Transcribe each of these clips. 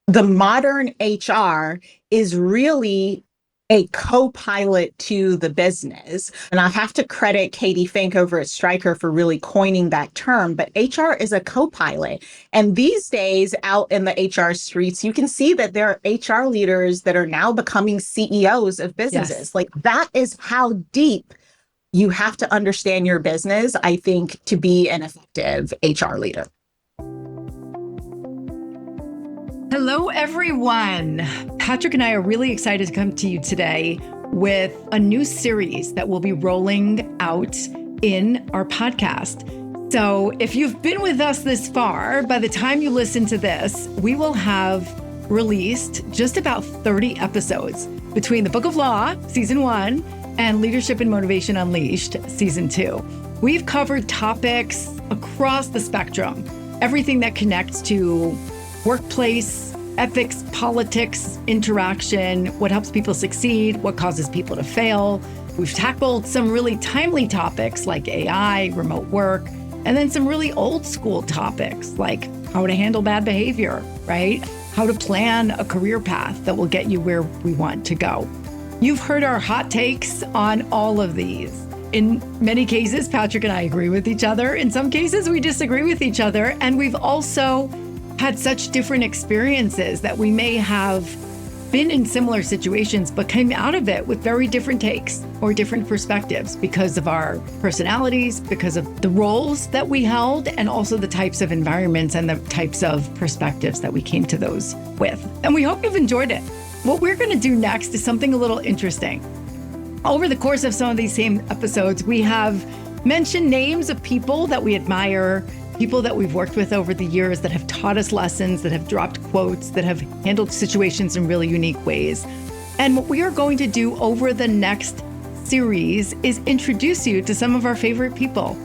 the modern HR is really a co-pilot to the business. And I have to credit Katie Fink over at Stryker for really coining that term, but HR is a co-pilot. And these days out in the HR streets, you can see that there are HR leaders that are now becoming CEOs of businesses. Yes. Like that is how deep you have to understand your business, I think, to be an effective HR leader. Hello, everyone. Patrick and I are really excited to come to you today with a new series that will be rolling out in our podcast. So if you've been with us this far, by the time you listen to this, we will have released just about 30 episodes between the Book of Law, Season 1, and Leadership and Motivation Unleashed, Season 2. We've covered topics across the spectrum, everything that connects to workplace, ethics, politics, interaction, what helps people succeed, what causes people to fail. We've tackled some really timely topics like AI, remote work, and then some really old school topics like how to handle bad behavior, right? How to plan a career path that will get you where we want to go. You've heard our hot takes on all of these. In many cases, Patrick and I agree with each other. In some cases, we disagree with each other. And we've also had such different experiences that we may have been in similar situations, but came out of it with very different takes or different perspectives because of our personalities, because of the roles that we held, and also the types of environments and the types of perspectives that we came to those with. And we hope you've enjoyed it. What we're going to do next is something a little interesting. Over the course of some of these same episodes, we have mentioned names of people that we admire, people that we've worked with over the years that have taught us lessons, that have dropped quotes, that have handled situations in really unique ways. And what we are going to do over the next series is introduce you to some of our favorite people.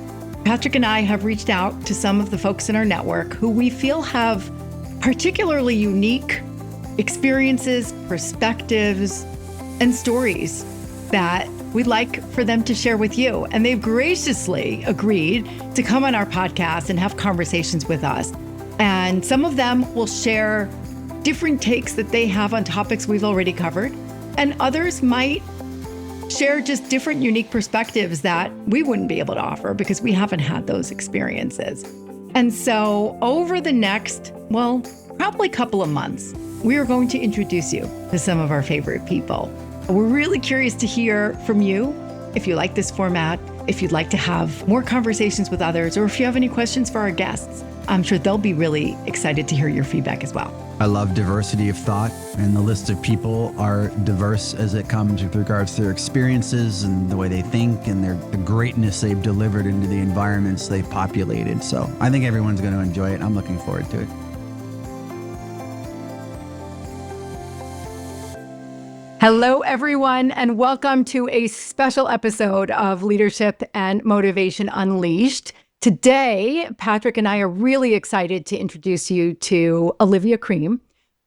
Patrick and I have reached out to some of the folks in our network who we feel have particularly unique experiences, perspectives, and stories that we'd like for them to share with you. And they've graciously agreed to come on our podcast and have conversations with us. And some of them will share different takes that they have on topics we've already covered. And others might share just different unique perspectives that we wouldn't be able to offer because we haven't had those experiences. And so over the next, probably couple of months, we are going to introduce you to some of our favorite people. We're really curious to hear from you if you like this format, if you'd like to have more conversations with others, or if you have any questions for our guests. I'm sure they'll be really excited to hear your feedback as well. I love diversity of thought, and the list of people are diverse as it comes with regards to their experiences and the way they think and the greatness they've delivered into the environments they've populated. So I think everyone's going to enjoy it. I'm looking forward to it. Hello, everyone, and welcome to a special episode of Leadership and Motivation Unleashed. Today, Patrick and I are really excited to introduce you to Olivia Cream.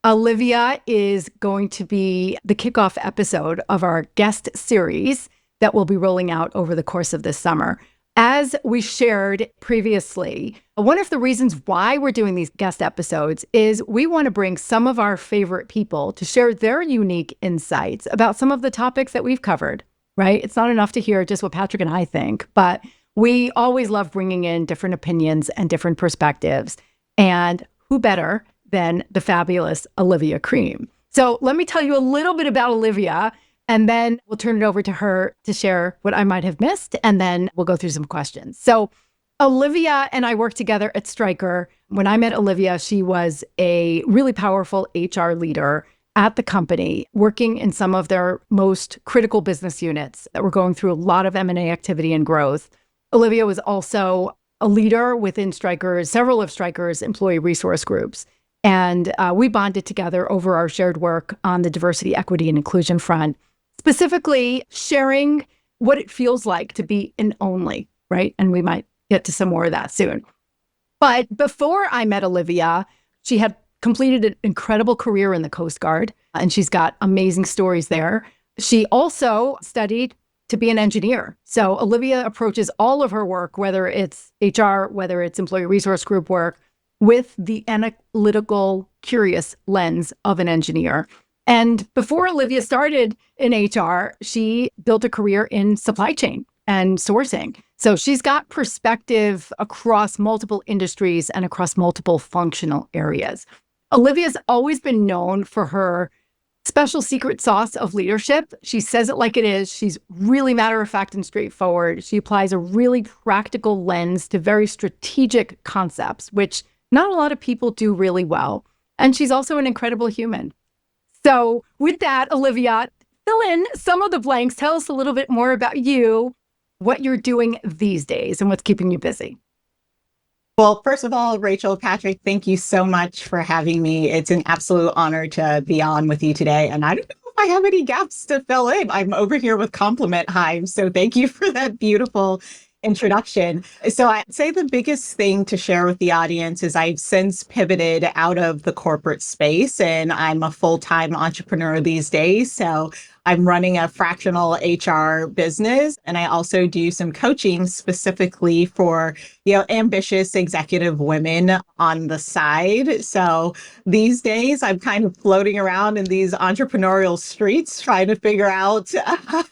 Olivia is going to be the kickoff episode of our guest series that will be rolling out over the course of this summer. As we shared previously, one of the reasons why we're doing these guest episodes is we want to bring some of our favorite people to share their unique insights about some of the topics that we've covered, right? It's not enough to hear just what Patrick and I think, but we always love bringing in different opinions and different perspectives. And who better than the fabulous Olivia Cream? So let me tell you a little bit about Olivia, and then we'll turn it over to her to share what I might have missed, and then we'll go through some questions. So Olivia and I worked together at Stryker. When I met Olivia, she was a really powerful HR leader at the company, working in some of their most critical business units that were going through a lot of M&A activity and growth. Olivia was also a leader within several of Stryker's employee resource groups. And we bonded together over our shared work on the diversity, equity, and inclusion front, specifically sharing what it feels like to be an only, right? And we might get to some more of that soon. But before I met Olivia, she had completed an incredible career in the Coast Guard, and she's got amazing stories there. She also studied to be an engineer. So Olivia approaches all of her work, whether it's HR, whether it's employee resource group work, with the analytical, curious lens of an engineer. And before Olivia started in HR, she built a career in supply chain and sourcing. So she's got perspective across multiple industries and across multiple functional areas. Olivia's always been known for her special secret sauce of leadership. She says it like it is. She's really matter of fact and straightforward. She applies a really practical lens to very strategic concepts, which not a lot of people do really well. And she's also an incredible human. So with that, Olivia, fill in some of the blanks. Tell us a little bit more about you, what you're doing these days, and what's keeping you busy. Well, first of all, Rachel, Patrick, thank you so much for having me. It's an absolute honor to be on with you today. And I don't know if I have any gaps to fill in. I'm over here with compliment hives. So thank you for that beautiful introduction. So I'd say the biggest thing to share with the audience is I've since pivoted out of the corporate space and I'm a full-time entrepreneur these days. So I'm running a fractional HR business and I also do some coaching specifically for, ambitious executive women on the side. So these days I'm kind of floating around in these entrepreneurial streets trying to figure out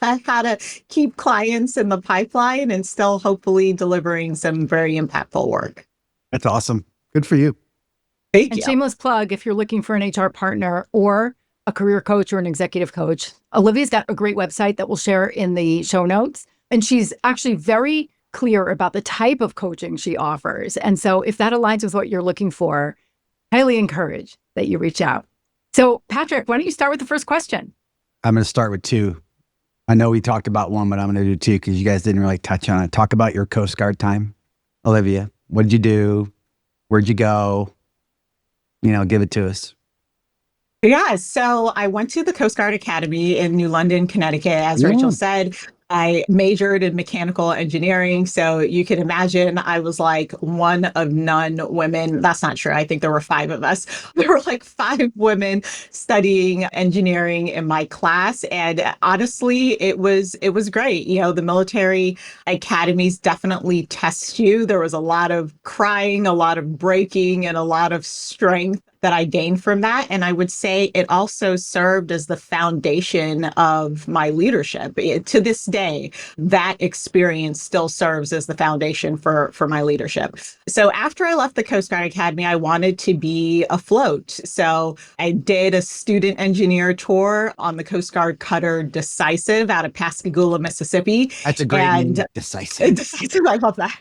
how to keep clients in the pipeline and still hopefully delivering some very impactful work. That's awesome. Good for you. Thank And you. shameless plug, if you're looking for an HR partner or a career coach or an executive coach, Olivia's got a great website that we'll share in the show notes. And she's actually very clear about the type of coaching she offers. And so if that aligns with what you're looking for, highly encourage that you reach out. So Patrick, why don't you start with the first question? I'm going to start with two. I know we talked about one, but I'm going to do two because you guys didn't really touch on it. Talk about your Coast Guard time. Olivia, what did you do? Where'd you go? Give it to us. Yeah, so I went to the Coast Guard Academy in New London, Connecticut. As Rachel said, I majored in mechanical engineering. So you can imagine I was like one of none women. That's not true. I think there were 5 of us. There were like 5 women studying engineering in my class. And honestly, it was great. The military academies definitely test you. There was a lot of crying, a lot of breaking, and a lot of strength that I gained from that. And I would say it also served as the foundation of my leadership. To this day, that experience still serves as the foundation for my leadership. So after I left the Coast Guard Academy, I wanted to be afloat. So I did a student engineer tour on the Coast Guard cutter Decisive out of Pascagoula, Mississippi. That's a great name, Decisive. Decisive, I love that.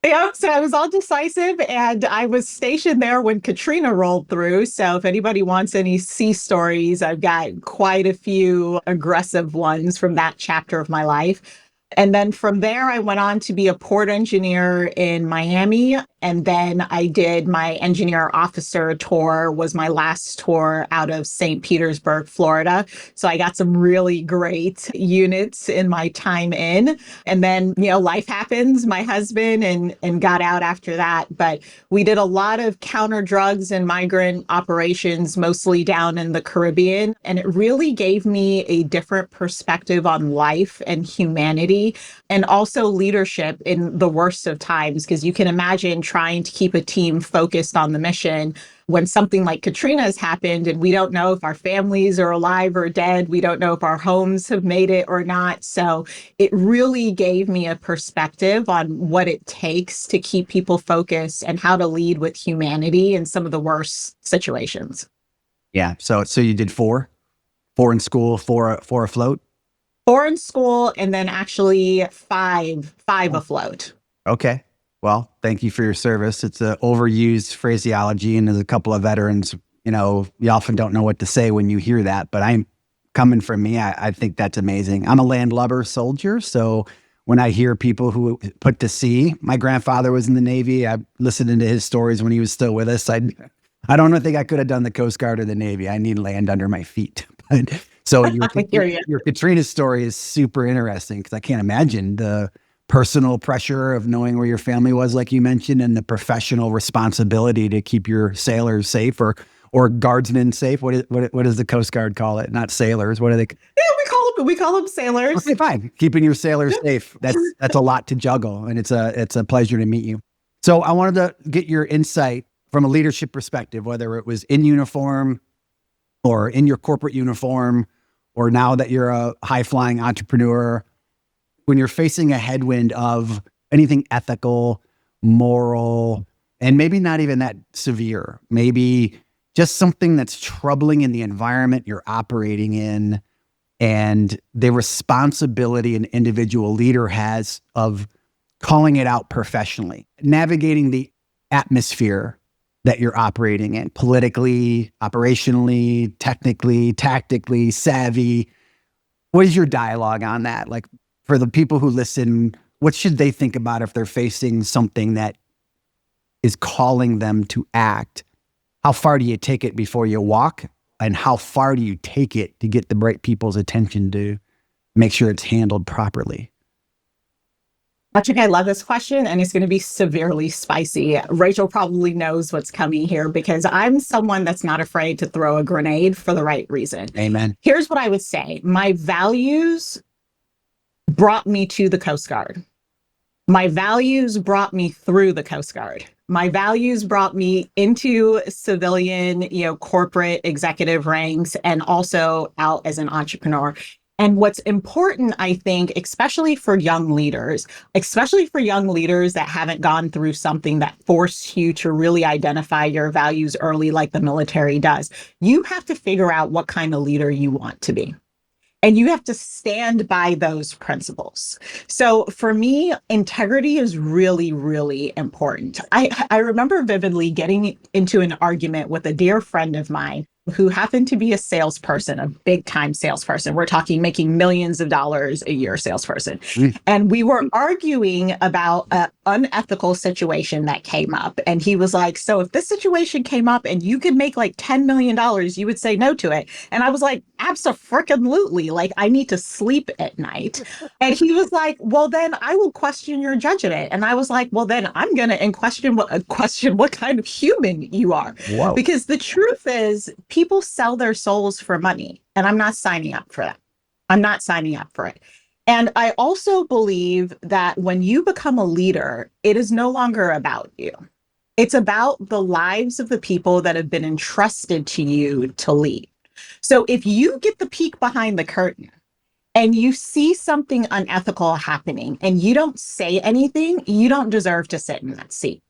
Yeah, so I was all Decisive and I was stationed there when Katrina rolled through. So if anybody wants any sea stories, I've got quite a few aggressive ones from that chapter of my life. And then from there, I went on to be a port engineer in Miami. And then I did my engineer officer tour, was my last tour out of St. Petersburg, Florida. So I got some really great units in my time in. And then, life happens, my husband, and got out after that. But we did a lot of counter drugs and migrant operations, mostly down in the Caribbean. And it really gave me a different perspective on life and humanity and also leadership in the worst of times, because you can imagine trying to keep a team focused on the mission when something like Katrina has happened and we don't know if our families are alive or dead. We don't know if our homes have made it or not. So it really gave me a perspective on what it takes to keep people focused and how to lead with humanity in some of the worst situations. Yeah. So you did 4 in school, 4 afloat. 4 in school, and then actually 5 afloat. Okay. Well, thank you for your service. It's an overused phraseology, and there's a couple of veterans, you often don't know what to say when you hear that, but I'm coming from me. I think that's amazing. I'm a landlubber soldier. So when I hear people who put to sea, my grandfather was in the Navy. I listened to his stories when he was still with us. I don't think I could have done the Coast Guard or the Navy. I need land under my feet. So your Katrina story is super interesting because I can't imagine the personal pressure of knowing where your family was, like you mentioned, and the professional responsibility to keep your sailors safe or guardsmen safe. What does the Coast Guard call it? Not sailors. What do they? Yeah, we call them sailors. Okay, fine. Keeping your sailors safe. That's a lot to juggle, and it's a pleasure to meet you. So I wanted to get your insight from a leadership perspective, whether it was in uniform or in your corporate uniform, or now that you're a high flying entrepreneur, when you're facing a headwind of anything ethical, moral, and maybe not even that severe, maybe just something that's troubling in the environment you're operating in, and the responsibility an individual leader has of calling it out professionally, navigating the atmosphere that you're operating in politically, operationally, technically, tactically, savvy. What is your dialogue on that? Like, for the people who listen, what should they think about if they're facing something that is calling them to act? How far do you take it before you walk? And how far do you take it to get the right people's attention to make sure it's handled properly? Patrick, I love this question, and it's going to be severely spicy. Rachel probably knows what's coming here because I'm someone that's not afraid to throw a grenade for the right reason. Amen. Here's what I would say. My values brought me to the Coast Guard. My values brought me through the Coast Guard. My values brought me into civilian, corporate executive ranks, and also out as an entrepreneur. And what's important, I think, especially for young leaders that haven't gone through something that forced you to really identify your values early, like the military does, you have to figure out what kind of leader you want to be. And you have to stand by those principles. So for me, integrity is really, really important. I remember vividly getting into an argument with a dear friend of mine who happened to be a salesperson, a big time salesperson. We're talking making millions of dollars a year salesperson. And we were arguing about an unethical situation that came up. And he was like, so if this situation came up and you could make like $10 million, you would say no to it. And I was like, abso-freaking-lutely. Like, I need to sleep at night. And he was like, well, then I will question your judgment. And I was like, well, then I'm going to question what kind of human you are. Whoa. Because the truth is, people sell their souls for money, and I'm not signing up for that. I'm not signing up for it. And I also believe that when you become a leader, it is no longer about you. It's about the lives of the people that have been entrusted to you to lead. So if you get the peek behind the curtain and you see something unethical happening and you don't say anything, you don't deserve to sit in that seat.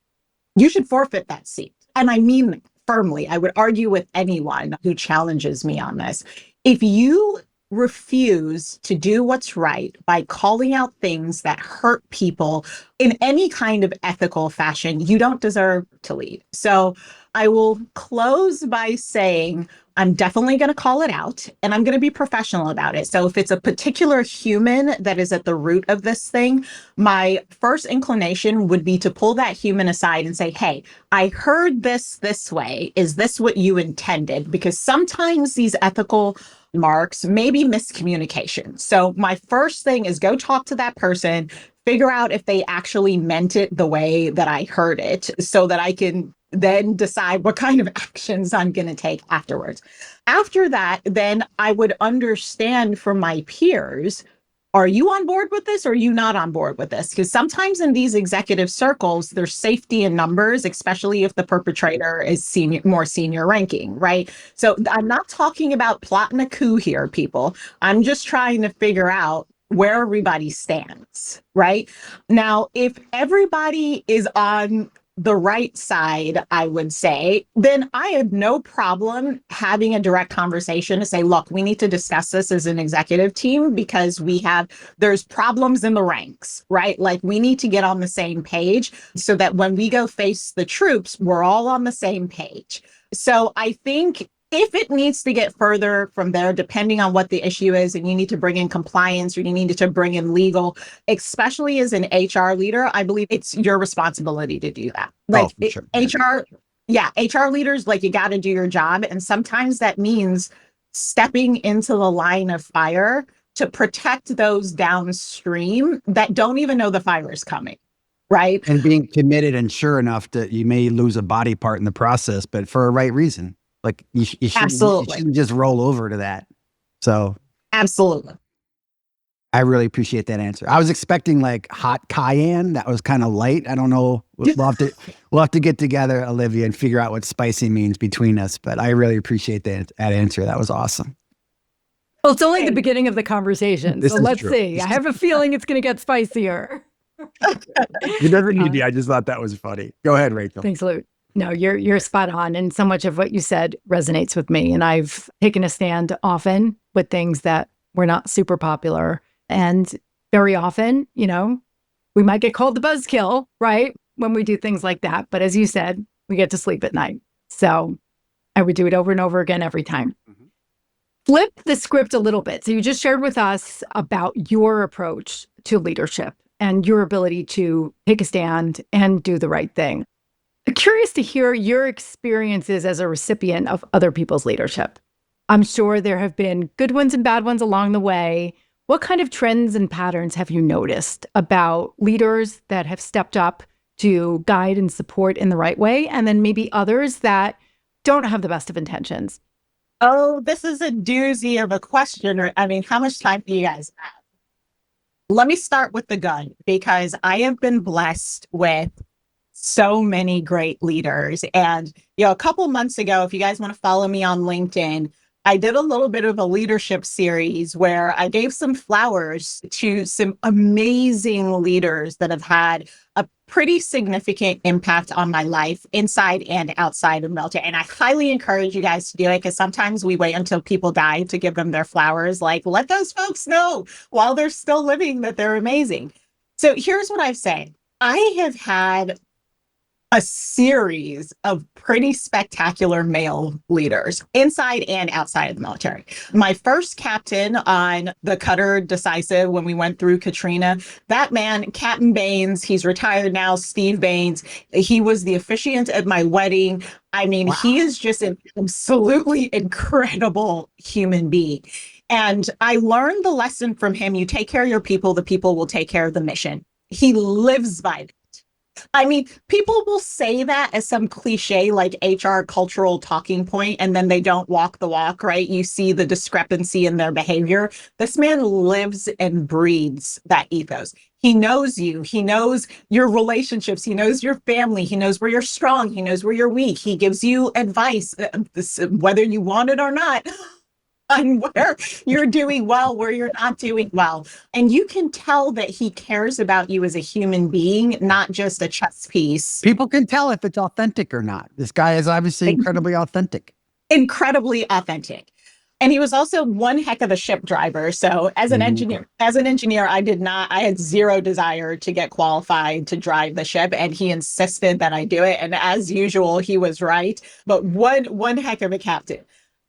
You should forfeit that seat. And I mean firmly, I would argue with anyone who challenges me on this. If you refuse to do what's right by calling out things that hurt people in any kind of ethical fashion, you don't deserve to lead. So I will close by saying, I'm definitely going to call it out, and I'm going to be professional about it. So if it's a particular human that is at the root of this thing, my first inclination would be to pull that human aside and say, hey, I heard this way. Is this what you intended? Because sometimes these ethical marks may be miscommunication. So my first thing is go talk to that person, figure out if they actually meant it the way that I heard it, so that I can then decide what kind of actions I'm going to take afterwards. After that, then I would understand from my peers, are you on board with this or are you not on board with this? Because sometimes in these executive circles, there's safety in numbers, especially if the perpetrator is more senior ranking, right? So I'm not talking about plotting a coup here, people. I'm just trying to figure out where everybody stands, right? Now, if everybody is on the right side, I would say, then I have no problem having a direct conversation to say, look, we need to discuss this as an executive team because there's problems in the ranks, right? Like, we need to get on the same page so that when we go face the troops, we're all on the same page. So I think if it needs to get further from there, depending on what the issue is, and you need to bring in compliance or you need to bring in legal, especially as an HR leader, I believe it's your responsibility to do that. Like, Sure. HR leaders, like, you got to do your job. And sometimes that means stepping into the line of fire to protect those downstream that don't even know the fire is coming. Right. And being committed and sure enough that you may lose a body part in the process, but for a right reason. Like, you shouldn't just roll over to that. So absolutely. I really appreciate that answer. I was expecting like hot cayenne. That was kind of light. I don't know. We'll have to get together, Olivia, and figure out what spicy means between us. But I really appreciate that answer. That was awesome. Well, it's only the beginning of the conversation. This So is let's true. see. I have a feeling it's going to get spicier. It doesn't need to. I just thought that was funny. Go ahead, Rachel. Thanks, Lou. No, you're spot on. And so much of what you said resonates with me. And I've taken a stand often with things that were not super popular. And very often, you know, we might get called the buzzkill, right? When we do things like that. But as you said, we get to sleep at night. So I would do it over and over again every time. Mhm. Flip the script a little bit. So you just shared with us about your approach to leadership and your ability to take a stand and do the right thing. I'm curious to hear your experiences as a recipient of other people's leadership. I'm sure there have been good ones and bad ones along the way. What kind of trends and patterns have you noticed about leaders that have stepped up to guide and support in the right way, and then maybe others that don't have the best of intentions? Oh, this is a doozy of a question. I mean, how much time do you guys have? Let me start with the gun, because I have been blessed with so many great leaders. And, a couple months ago, if you guys want to follow me on LinkedIn, I did a little bit of a leadership series where I gave some flowers to some amazing leaders that have had a pretty significant impact on my life inside and outside of military. And I highly encourage you guys to do it, because sometimes we wait until people die to give them their flowers. Like, let those folks know while they're still living that they're amazing. So here's what I've said. I have had a series of pretty spectacular male leaders inside and outside of the military. My first captain on the Cutter Decisive when we went through Katrina, that man, Captain Baines, he's retired now, Steve Baines, he was the officiant at my wedding. I mean, wow. He is just an absolutely incredible human being. And I learned the lesson from him. You take care of your people, the people will take care of the mission. He lives by that. I mean, people will say that as some cliche, like HR cultural talking point, and then they don't walk the walk, right? You see the discrepancy in their behavior. This man lives and breathes that ethos. He knows you. He knows your relationships. He knows your family. He knows where you're strong. He knows where you're weak. He gives you advice, whether you want it or not, on where you're doing well, where you're not doing well. And you can tell that he cares about you as a human being, not just a chess piece. People can tell if it's authentic or not. This guy is obviously incredibly authentic. Incredibly authentic. And he was also one heck of a ship driver. So as an engineer, I had zero desire to get qualified to drive the ship. And he insisted that I do it. And as usual, he was right. But one heck of a captain.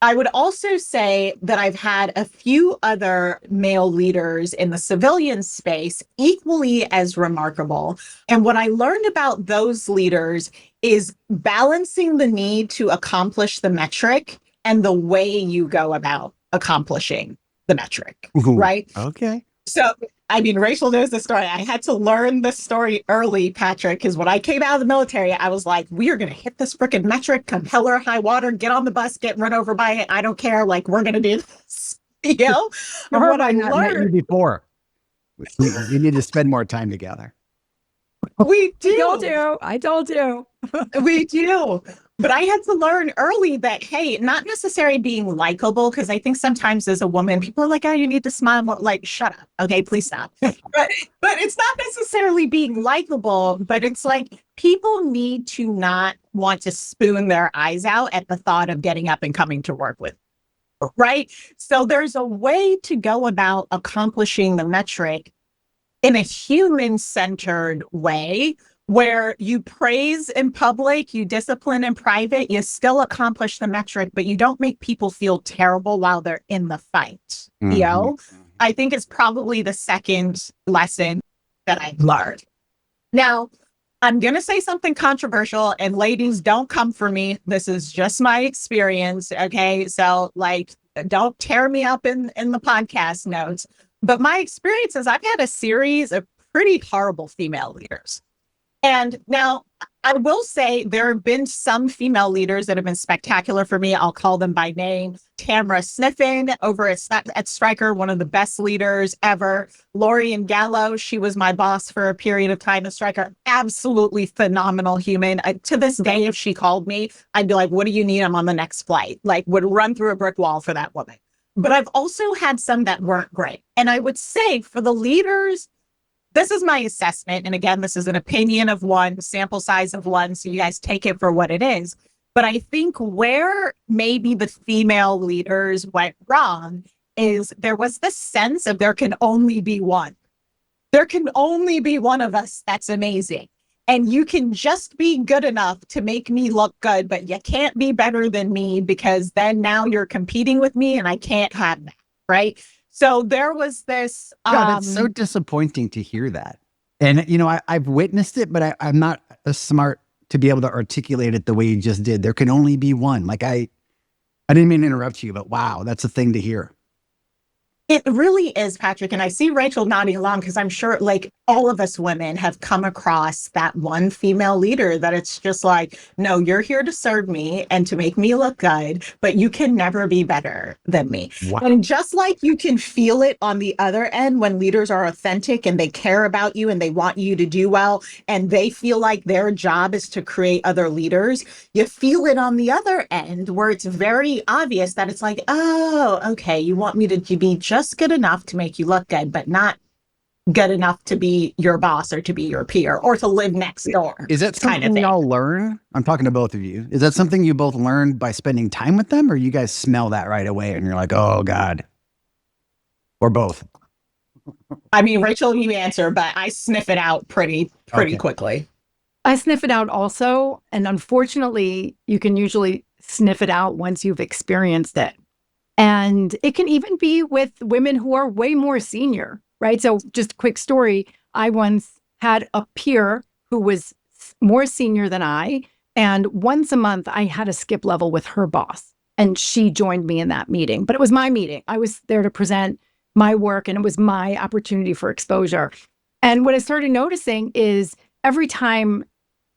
I would also say that I've had a few other male leaders in the civilian space equally as remarkable. And what I learned about those leaders is balancing the need to accomplish the metric and the way you go about accomplishing the metric, right? Okay. So, I mean, Rachel knows the story. I had to learn the story early, Patrick, because when I came out of the military, I was like, we are going to hit this freaking metric, come hell or high water, get on the bus, get run over by it. I don't care. Like, we're going to do this, And what I learned, met you before. We need to spend more time together. We do. I told you. We do. But I had to learn early that, hey, not necessarily being likable, because I think sometimes as a woman, people are like, oh, you need to smile more. Like, shut up. Okay, please stop. but it's not necessarily being likable, but it's like people need to not want to spoon their eyes out at the thought of getting up and coming to work with. Right? So there's a way to go about accomplishing the metric in a human-centered way, where you praise in public, you discipline in private, you still accomplish the metric, but you don't make people feel terrible while they're in the fight. I think it's probably the second lesson that I've learned. Now, I'm going to say something controversial, and ladies, don't come for me. This is just my experience. Okay. So like, don't tear me up in the podcast notes. But my experience is I've had a series of pretty horrible female leaders. And now I will say there have been some female leaders that have been spectacular for me. I'll call them by name. Tamara Sniffen over at Stryker, one of the best leaders ever. Lori and Gallo, she was my boss for a period of time at Stryker. Absolutely phenomenal human. To this day, if she called me, I'd be like, what do you need? I'm on the next flight. Like, would run through a brick wall for that woman. But I've also had some that weren't great. And I would say for the leaders, this is my assessment. And again, this is an opinion of one, sample size of one. So you guys take it for what it is. But I think where maybe the female leaders went wrong is there was this sense of there can only be one. There can only be one of us that's amazing. And you can just be good enough to make me look good, but you can't be better than me because then now you're competing with me and I can't have that. Right. So there was this. God, it's so disappointing to hear that. And, I've witnessed it, but I'm not as smart to be able to articulate it the way you just did. There can only be one. Like I didn't mean to interrupt you, but wow, that's a thing to hear. It really is, Patrick. And I see Rachel nodding along because I'm sure like all of us women have come across that one female leader that it's just like, no, you're here to serve me and to make me look good, but you can never be better than me. Wow. And just like you can feel it on the other end when leaders are authentic and they care about you and they want you to do well and they feel like their job is to create other leaders, you feel it on the other end where it's very obvious that it's like, oh, okay, you want me to be just good enough to make you look good, but not good enough to be your boss or to be your peer or to live next door. Is that something y'all learn? I'm talking to both of you. Is that something you both learned by spending time with them, or you guys smell that right away and you're like, oh God, or both? I mean, Rachel, you answer, but I sniff it out pretty quickly. I sniff it out also. And unfortunately, you can usually sniff it out once you've experienced it. And it can even be with women who are way more senior, right? So just a quick story. I once had a peer who was more senior than I. And once a month, I had a skip level with her boss. And she joined me in that meeting. But it was my meeting. I was there to present my work, and it was my opportunity for exposure. And what I started noticing is every time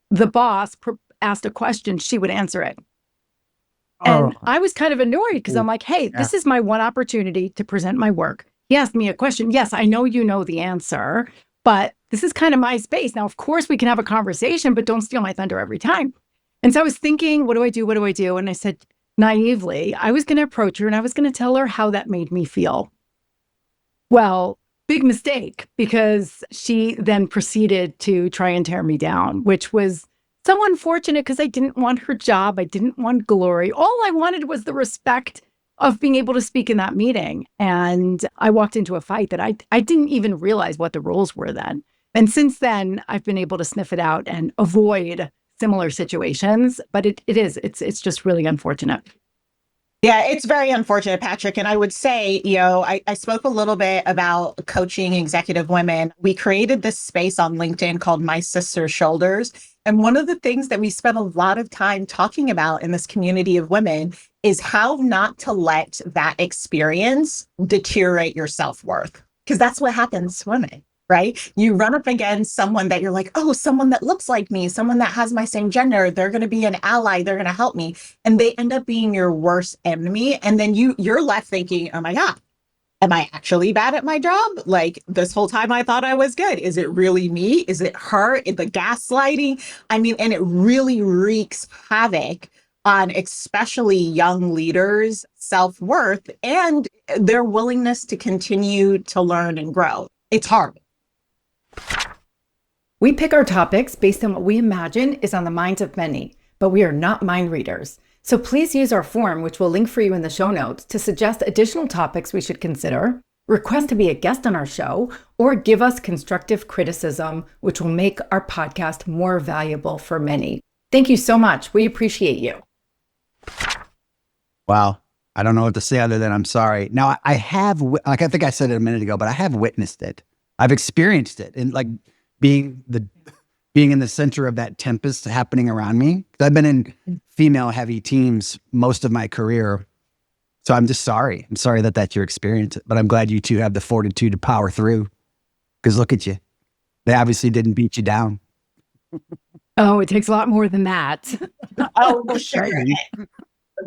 the boss asked a question, she would answer it. And I was kind of annoyed because I'm like, hey, this is my one opportunity to present my work. He asked me a question. Yes, I know you know the answer, but this is kind of my space. Now, of course, we can have a conversation, but don't steal my thunder every time. And so I was thinking, what do I do? What do I do? And I said, naively, I was going to approach her and I was going to tell her how that made me feel. Well, big mistake, because she then proceeded to try and tear me down, which was so unfortunate because I didn't want her job. I didn't want glory. All I wanted was the respect of being able to speak in that meeting. And I walked into a fight that I didn't even realize what the rules were then. And since then, I've been able to sniff it out and avoid similar situations. But it's just really unfortunate. Yeah, it's very unfortunate, Patrick. And I would say, I spoke a little bit about coaching executive women. We created this space on LinkedIn called My Sister's Shoulders. And one of the things that we spent a lot of time talking about in this community of women is how not to let that experience deteriorate your self-worth. Because that's what happens to women. Right? You run up against someone that you're like, oh, someone that looks like me, someone that has my same gender, they're going to be an ally, they're going to help me. And they end up being your worst enemy. And then you're left thinking, oh my God, am I actually bad at my job? Like this whole time I thought I was good. Is it really me? Is it her? Is the gaslighting? I mean, and it really wreaks havoc on especially young leaders' self-worth and their willingness to continue to learn and grow. It's hard. We pick our topics based on what we imagine is on the minds of many, but we are not mind readers. So please use our form, which we'll link for you in the show notes, to suggest additional topics we should consider, request to be a guest on our show, or give us constructive criticism, which will make our podcast more valuable for many. Thank you so much. We appreciate you. Wow. I don't know what to say other than I'm sorry. Now, I have, like I think I said it a minute ago, but I have witnessed it. I've experienced it. And like being in the center of that tempest happening around me. I've been in female heavy teams most of my career. So I'm just sorry. I'm sorry that that's your experience, but I'm glad you two have the fortitude to power through, because look at you. They obviously didn't beat you down. Oh, it takes a lot more than that. Oh, for sure. Exciting.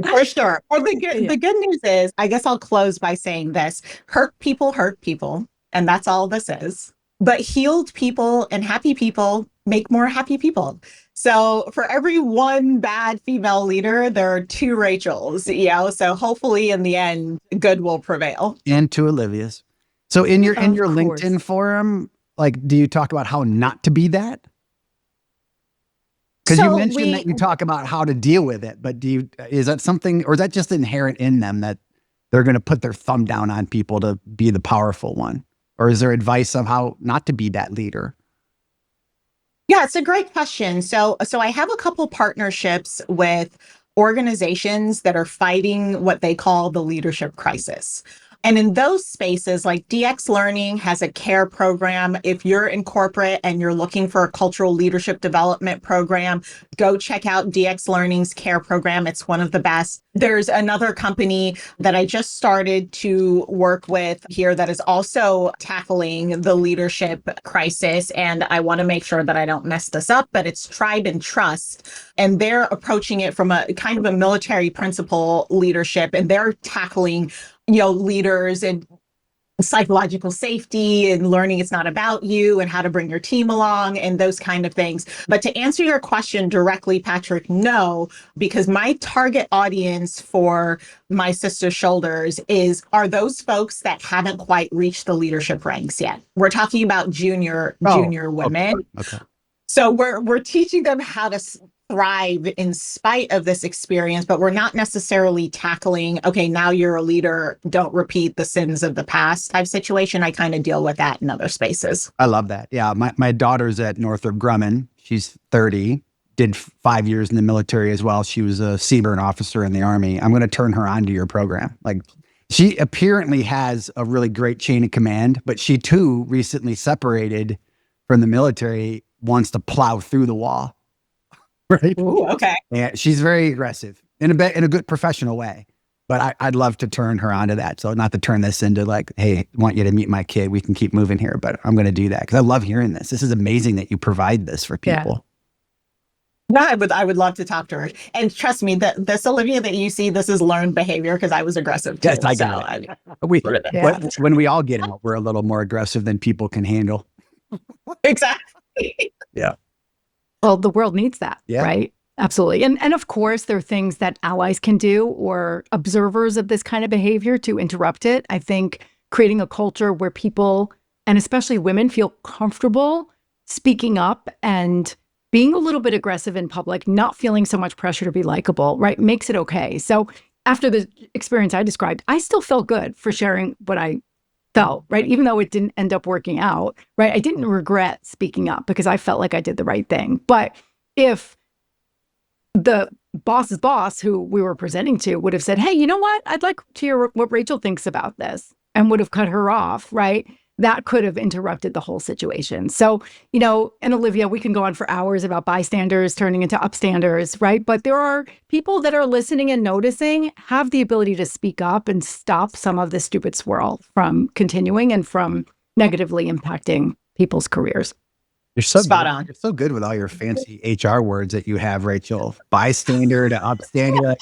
For sure. Or Yeah. the good news is, I guess I'll close by saying this: hurt people, and that's all this is. But healed people and happy people make more happy people. So for every one bad female leader, there are two Rachels, so hopefully in the end, good will prevail. And to Olivia's. So in your Of course. LinkedIn forum, like, do you talk about how not to be that? Because you So mentioned that you talk about how to deal with it, but is that something, or is that just inherent in them that they're going to put their thumb down on people to be the powerful one? Or is there advice on how not to be that leader? Yeah, it's a great question. So I have a couple partnerships with organizations that are fighting what they call the leadership crisis. And in those spaces, like DX Learning has a care program. If you're in corporate and you're looking for a cultural leadership development program, go check out DX Learning's care program. It's one of the best. There's another company that I just started to work with here that is also tackling the leadership crisis. And I want to make sure that I don't mess this up, but it's Tribe and Trust. And they're approaching it from a kind of a military principle leadership, and they're tackling leaders and psychological safety and learning it's not about you and how to bring your team along and those kind of things. But to answer your question directly, Patrick, no, because my target audience for my Sister Shoulders are those folks that haven't quite reached the leadership ranks yet. We're talking about junior women. Okay. So we're teaching them how to thrive in spite of this experience, but we're not necessarily tackling, okay, now you're a leader, don't repeat the sins of the past type situation. I kind of deal with that in other spaces. I love that. Yeah. My daughter's at Northrop Grumman. She's 30, did 5 years in the military as well. She was a Seaburn officer in the Army. I'm going to turn her on to your program. Like, she apparently has a really great chain of command, but she too recently separated from the military, wants to plow through the wall. Right. Ooh, okay. Yeah, she's very aggressive in a good professional way. But I'd love to turn her onto that. So not to turn this into like, hey, I want you to meet my kid. We can keep moving here, but I'm going to do that because I love hearing this. This is amazing that you provide this for people. Yeah, I would love to talk to her. And trust me, this Olivia that you see, this is learned behavior because I was aggressive too. Yes, I got it. When we all get out, we're a little more aggressive than people can handle. Exactly. Yeah. Well, the world needs that, right? Absolutely. And of course, there are things that allies can do or observers of this kind of behavior to interrupt it. I think creating a culture where people, and especially women, feel comfortable speaking up and being a little bit aggressive in public, not feeling so much pressure to be likable, right, makes it okay. So after the experience I described, I still felt good for sharing what I felt, right? Even though it didn't end up working out, right? I didn't regret speaking up because I felt like I did the right thing. But if the boss's boss, who we were presenting to, would have said, hey, you know what? I'd like to hear what Rachel thinks about this, and would have cut her off, right? That could have interrupted the whole situation. So, and Olivia, we can go on for hours about bystanders turning into upstanders, right? But there are people that are listening and noticing, have the ability to speak up and stop some of the stupid swirl from continuing and from negatively impacting people's careers. You're so spot on. You're so good with all your fancy HR words that you have, Rachel. Bystander to upstander.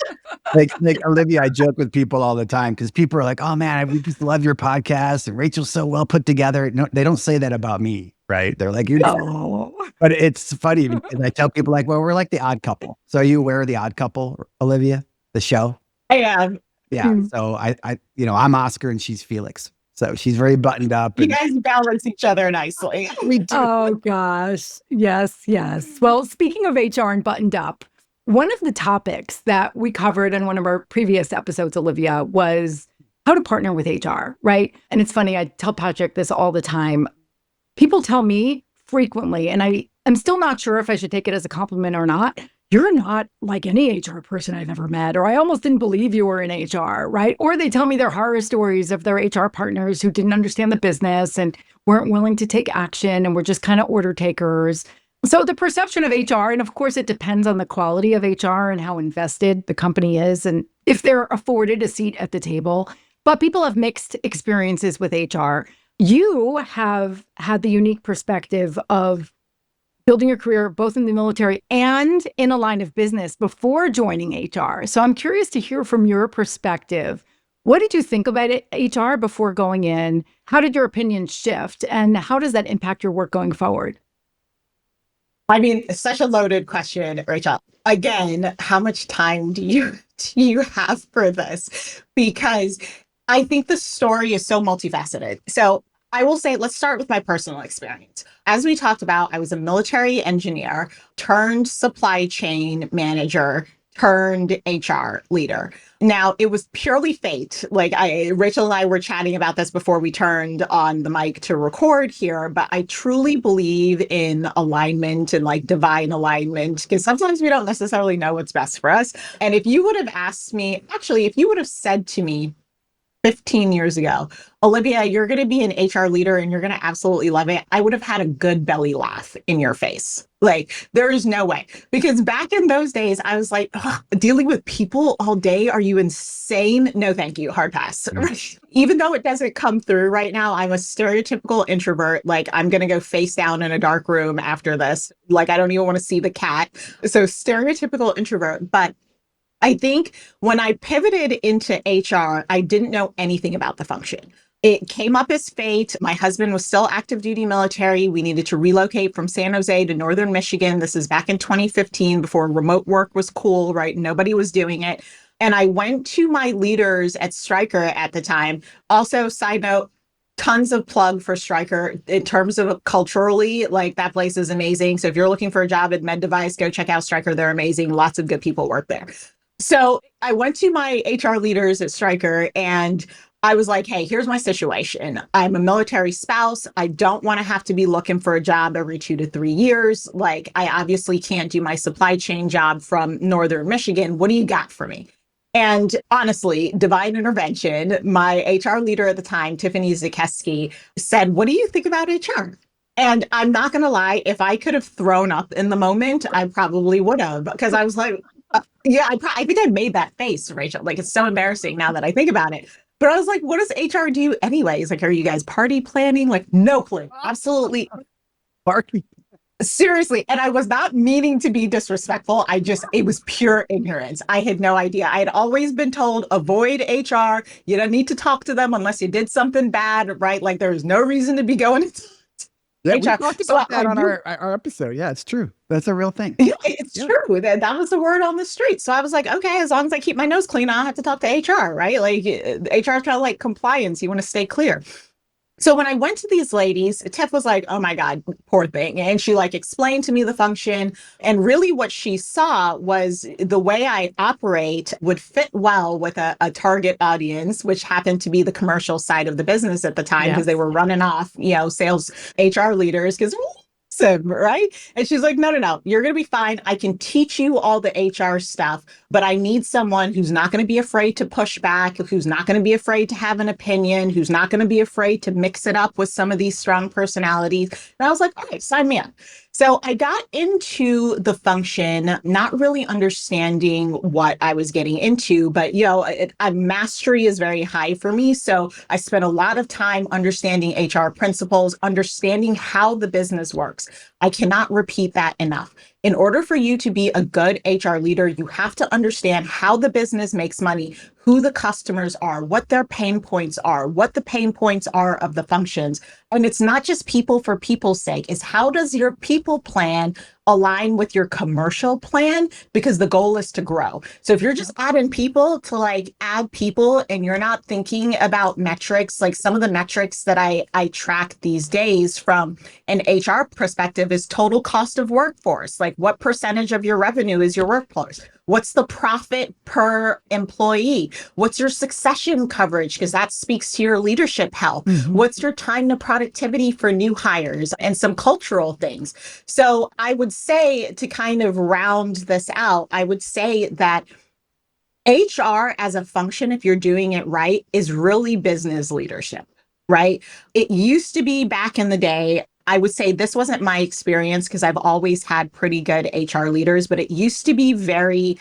Like Olivia, I joke with people all the time because people are like, "Oh man, we just love your podcast, and Rachel's so well put together." No, they don't say that about me, right? They're like, "You're." Oh. But it's funny because I tell people like, "Well, we're like the Odd Couple." So are you aware of the Odd Couple, Olivia, the show? I am. Yeah. So I'm Oscar and she's Felix. So she's very buttoned up. You guys balance each other nicely. We do. Oh, gosh. Yes, yes. Well, speaking of HR and buttoned up, one of the topics that we covered in one of our previous episodes, Olivia, was how to partner with HR, right? And it's funny, I tell Patrick this all the time. People tell me frequently, and I'm still not sure if I should take it as a compliment or not, you're not like any HR person I've ever met, or I almost didn't believe you were in HR, right? Or they tell me their horror stories of their HR partners who didn't understand the business and weren't willing to take action and were just kind of order takers. So the perception of HR, and of course it depends on the quality of HR and how invested the company is and if they're afforded a seat at the table, but people have mixed experiences with HR. You have had the unique perspective of building your career both in the military and in a line of business before joining HR. So I'm curious to hear from your perspective. What did you think about HR before going in? How did your opinion shift? And how does that impact your work going forward? I mean, it's such a loaded question, Rachel. Again, how much time do you have for this? Because I think the story is so multifaceted. So I will say, let's start with my personal experience. As we talked about, I was a military engineer turned supply chain manager turned HR leader. Now, it was purely fate. Rachel and I were chatting about this before we turned on the mic to record here, but I truly believe in alignment and like divine alignment, because sometimes we don't necessarily know what's best for us. And if you would have asked me, actually, if you would have said to me 15 years ago, Olivia, you're going to be an HR leader and you're going to absolutely love it, I would have had a good belly laugh in your face. Like, there is no way. Because back in those days, I was like, dealing with people all day, are you insane? No, thank you. Hard pass. Even though it doesn't come through right now, I'm a stereotypical introvert. Like, I'm going to go face down in a dark room after this. Like, I don't even want to see the cat. So stereotypical introvert. But I think when I pivoted into HR, I didn't know anything about the function. It came up as fate. My husband was still active duty military. We needed to relocate from San Jose to Northern Michigan. This is back in 2015 before remote work was cool, right? Nobody was doing it. And I went to my leaders at Stryker at the time. Also, side note, tons of plug for Stryker in terms of culturally, like that place is amazing. So if you're looking for a job at med device, go check out Stryker. They're amazing. Lots of good people work there. So I went to my HR leaders at Stryker and I was like, hey, here's my situation. I'm a military spouse. I don't want to have to be looking for a job every 2 to 3 years. Like, I obviously can't do my supply chain job from Northern Michigan. What do you got for me? And honestly, divine intervention, my HR leader at the time, Tiffany Zakeski, said, what do you think about HR? And I'm not going to lie, if I could have thrown up in the moment, I probably would have, because I was like, yeah, I think I made that face, Rachel. Like, it's so embarrassing now that I think about it. But I was like, what does HR do anyways? Like, are you guys party planning? Like, no clue. Absolutely. Party. Seriously. And I was not meaning to be disrespectful. It was pure ignorance. I had no idea. I had always been told, avoid HR. You don't need to talk to them unless you did something bad, right? Like, there's no reason to be going into Yeah, we HR. talked about that on our episode. Yeah, it's true. That's a real thing. Yeah, it's true. That was the word on the street. So I was like, okay, as long as I keep my nose clean, I don't have to talk to HR, right? Like, HR is kind of like compliance. You want to stay clear. So when I went to these ladies, Tiff was like, oh my God, poor thing. And she like explained to me the function. And really what she saw was the way I operate would fit well with a target audience, which happened to be the commercial side of the business at the time, because they were running off, sales HR leaders, because right? And she's like, no, you're going to be fine. I can teach you all the HR stuff, but I need someone who's not going to be afraid to push back, who's not going to be afraid to have an opinion, who's not going to be afraid to mix it up with some of these strong personalities. And I was like, all right, sign me up. So I got into the function, not really understanding what I was getting into, but mastery is very high for me. So I spent a lot of time understanding HR principles, understanding how the business works. I cannot repeat that enough. In order for you to be a good HR leader, you have to understand how the business makes money, who the customers are, what their pain points are, what the pain points are of the functions. And it's not just people for people's sake. It's how does your people plan align with your commercial plan? Because the goal is to grow. So if you're just adding people to like add people and you're not thinking about metrics, like some of the metrics that I track these days from an HR perspective is total cost of workforce. Like, what percentage of your revenue is your workforce? What's the profit per employee? What's your succession coverage? Because that speaks to your leadership health. Mm-hmm. What's your time to productivity for new hires, and some cultural things. So I would say, to kind of round this out, I would say that HR as a function, if you're doing it right, is really business leadership, right? It used to be back in the day. I would say this wasn't my experience because I've always had pretty good HR leaders, but it used to be very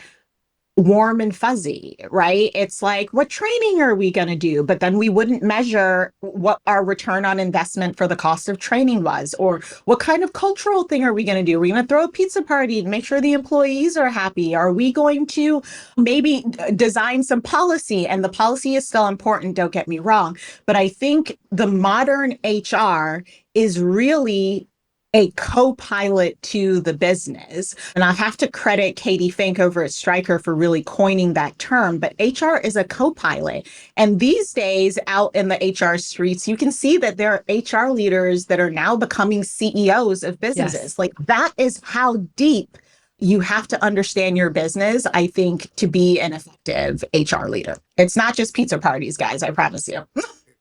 warm and fuzzy, right? It's like, what training are we going to do? But then we wouldn't measure what our return on investment for the cost of training was, or what kind of cultural thing are we going to do? Are we going to throw a pizza party and make sure the employees are happy? Are we going to maybe design some policy? And the policy is still important, don't get me wrong. But I think the modern HR is really a co-pilot to the business. And I have to credit Katie Fink over at Stryker for really coining that term, but HR is a co-pilot. And these days out in the HR streets, you can see that there are HR leaders that are now becoming CEOs of businesses. Yes. Like that is how deep you have to understand your business, I think, to be an effective HR leader. It's not just pizza parties, guys, I promise you.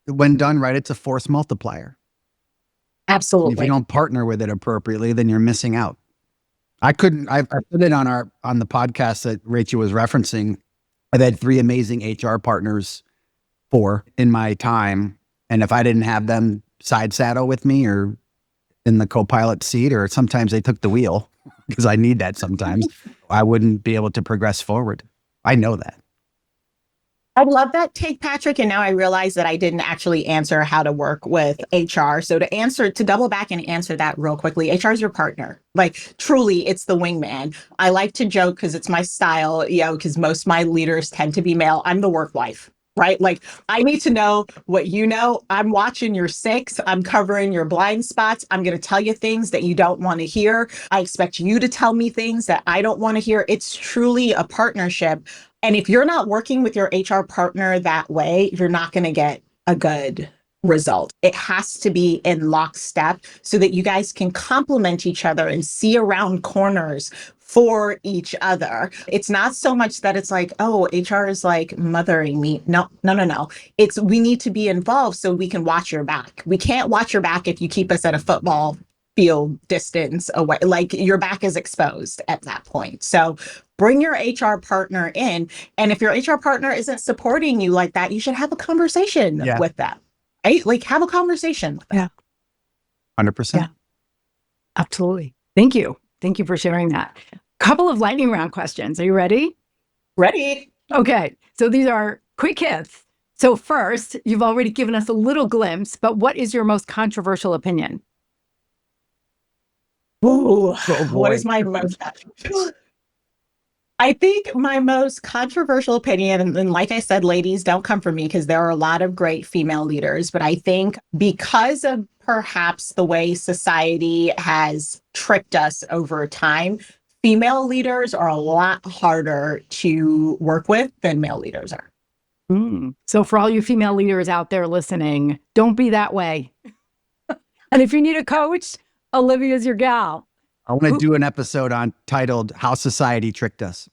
When done right, it's a force multiplier. Absolutely. If you don't partner with it appropriately, then you're missing out. I put it on the podcast that Rachel was referencing. I've had 3 amazing HR partners, 4 in my time. And if I didn't have them side saddle with me or in the co-pilot seat, or sometimes they took the wheel because I need that sometimes, I wouldn't be able to progress forward. I know that. I love that take, Patrick. And now I realize that I didn't actually answer how to work with HR. So to double back and answer that real quickly, HR is your partner. Like truly, it's the wingman. I like to joke because it's my style, because most of my leaders tend to be male. I'm the work wife, right? Like I need to know what you know. I'm watching your 6. I'm covering your blind spots. I'm going to tell you things that you don't want to hear. I expect you to tell me things that I don't want to hear. It's truly a partnership. And if you're not working with your HR partner that way, you're not going to get a good result. It has to be in lockstep so that you guys can complement each other and see around corners for each other. It's not so much that it's like, oh, HR is like mothering me. No. It's we need to be involved so we can watch your back. We can't watch your back if you keep us at a football field distance away. Like your back is exposed at that point. So bring your HR partner in. And if your HR partner isn't supporting you like that, you should have a conversation with them. Right? Like have a conversation. Yeah. 100%. Yeah. Absolutely. Thank you. Thank you for sharing that. Couple of lightning round questions. Are you ready? Ready. Okay. So these are quick hits. So first, you've already given us a little glimpse, but what is your most controversial opinion? Ooh, what is my most controversial? I think my most controversial opinion, and like I said, ladies, don't come for me because there are a lot of great female leaders, but I think because of perhaps the way society has tricked us over time, female leaders are a lot harder to work with than male leaders are. So for all you female leaders out there listening, don't be that way. And if you need a coach, Olivia's your gal. I want to do an episode titled How Society Tricked Us.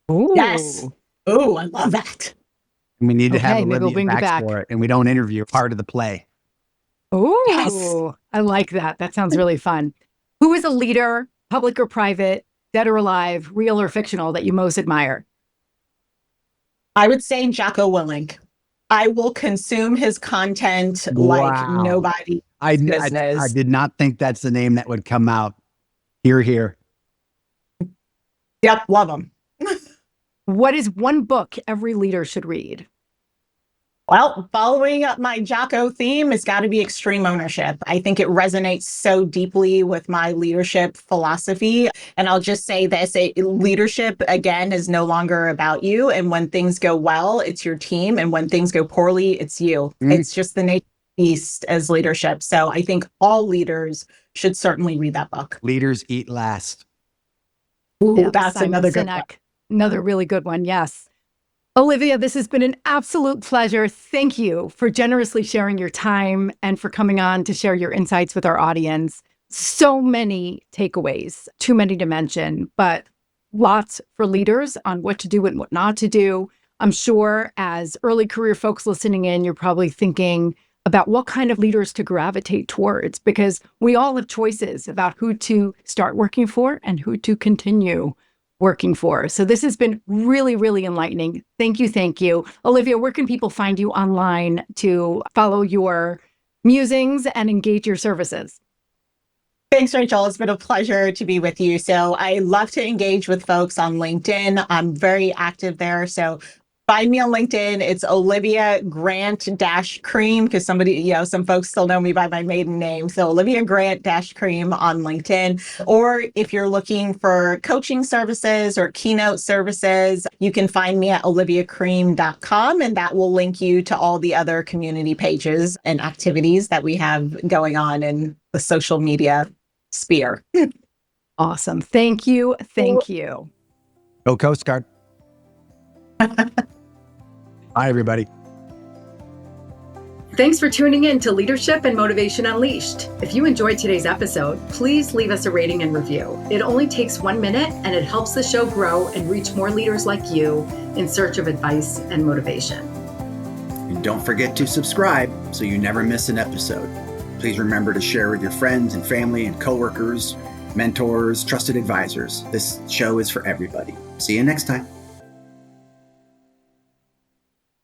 Ooh. Yes. Oh, I love that. And we need to have maybe we'll bring Olivia you back for it. And we don't interview part of the play. Oh, Yes. I like that. That sounds really fun. Who is a leader, public or private, dead or alive, real or fictional, that you most admire? I would say Jocko Willink. I will consume his content like nobody. I did not think that's the name that would come out. Here. Yep, love him. What is one book every leader should read? Well, following up my Jocko theme, it's got to be Extreme Ownership. I think it resonates so deeply with my leadership philosophy. And I'll just say this, leadership, again, is no longer about you. And when things go well, it's your team. And when things go poorly, it's you. It's just the nature of the beast as leadership. So I think all leaders should certainly read that book. Leaders eat last. Ooh, Yeah, that's Simon another good Sinek. one. Another really good one, yes. Olivia, this has been an absolute pleasure. Thank you for generously sharing your time and for coming on to share your insights with our audience. So many takeaways, too many to mention, but lots for leaders on what to do and what not to do. I'm sure as early career folks listening in, you're probably thinking about what kind of leaders to gravitate towards, because we all have choices about who to start working for and who to continue working for. So this has been really, really enlightening. Thank you. Thank you. Olivia, where can people find you online to follow your musings and engage your services? Thanks, Rachel. It's been a pleasure to be with you. So I love to engage with folks on LinkedIn. I'm very active there. So find me on LinkedIn. It's Olivia Grant-Cream because some folks still know me by my maiden name. So Olivia Grant-Cream on LinkedIn. Or if you're looking for coaching services or keynote services, you can find me at oliviacream.com, and that will link you to all the other community pages and activities that we have going on in the social media sphere. Awesome. Thank you. Thank you. Go Coast Guard. Bye, everybody. Thanks for tuning in to Leadership and Motivation Unleashed. If you enjoyed today's episode, please leave us a rating and review. It only takes 1 minute and it helps the show grow and reach more leaders like you in search of advice and motivation. And don't forget to subscribe so you never miss an episode. Please remember to share with your friends and family and coworkers, mentors, trusted advisors. This show is for everybody. See you next time.